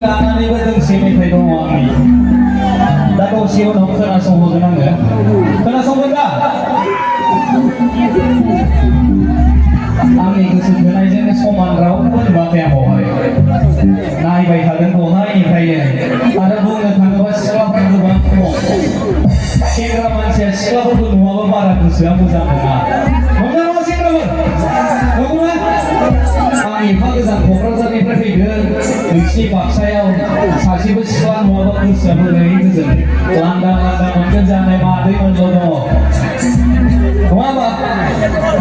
लानानैबो दोंसे मेथाइ दङ आंनि दा दसे उनाव खोनासंहोगोन आङो खोनासंगोन दा आंनि गोसो थोनायजों समान रावबो नुवाखै आं बावहाय नायबाय थागोन बहायनिफ्रायनो आरो बुंनो थाङोबा सिख्लाफोर गोबां खम सेंग्रा मानसिया सिख्लाफोरखौ नुवाबा बारा गोसोआ मोजां नङा नंगौ नङा सेंग्राफोर नंगौना आं एफा गोजान क'क्राझारनिफ्राय फैदों नोंसिनि बाक्सायाव सासेबो सिख्ला नुवाबा गोसोआ मोजाङै गोजोन लांदां लांदां मोनगोन जानाय मादैमोनल' दङ नङा होमबा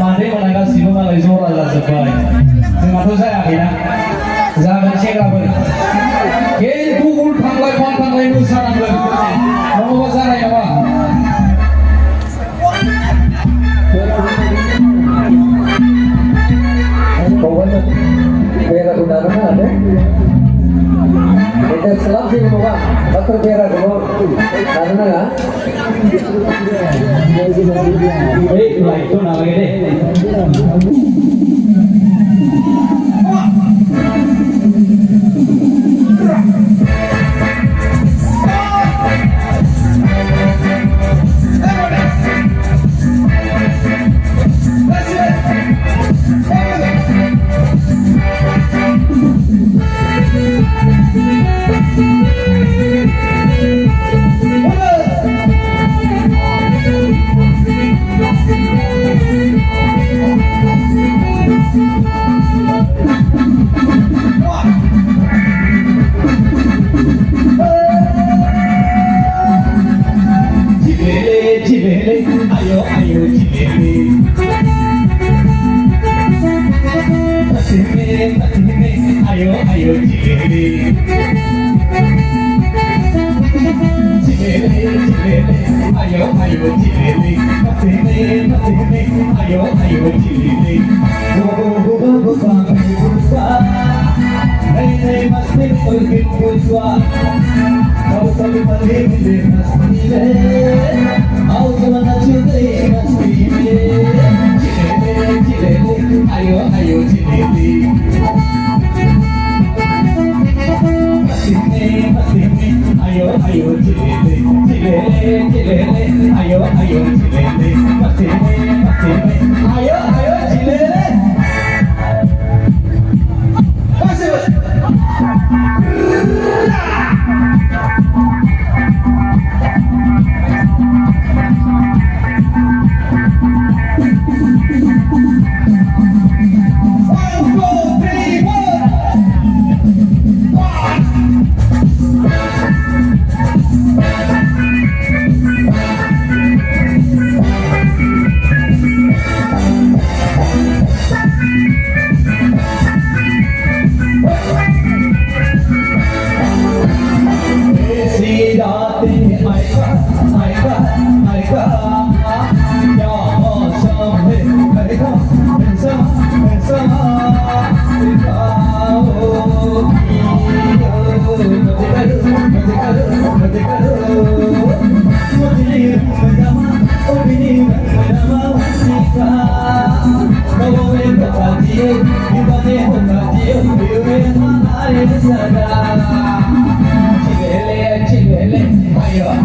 मादैमोना गासिबो मालाय जरा जाजोब्बाय जोंहाथ' जायाखैना जागोन सेंग्राफोर खिन्थु उल्थांलाय फाल्थांलाय मोसानांगोन नङाबा जानाय नङा Pokoknya biar aku datang ada. Kita selam sih bukan, tapi biar aku karena lah. Lah itu namanya deh. Ayo ayo cilele Patime ayo ayo cilele Cilele ayo ayo cilele Patime ayo ayo cilele Goba Hey masti pergi kuswa Kau kali mandi masti Au kemana cinta mesti Cilele ayo ayo cilele Patime ayo ayo cilele Cilele ayo ayo cilele Patime ayo ayo cilele Cilele ayo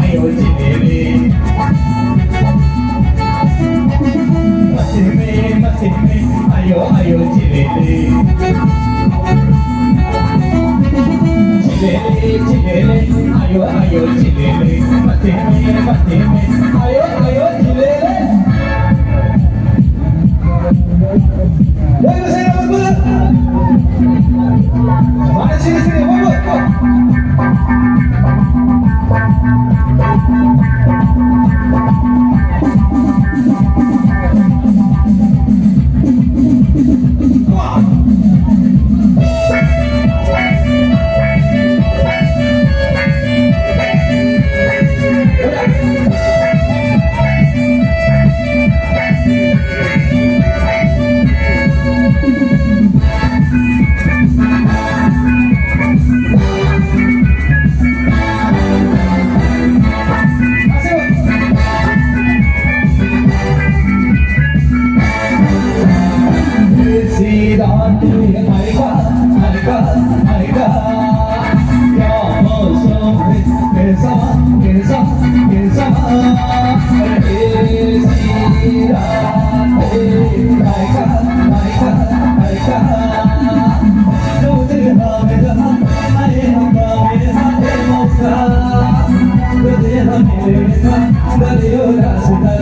ayo cilele Patime ayo ayo cilele Cilele ayo ayo cilele Patime ayo ayo cilele Bagus saya bagus mana sini bagus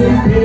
Ayo,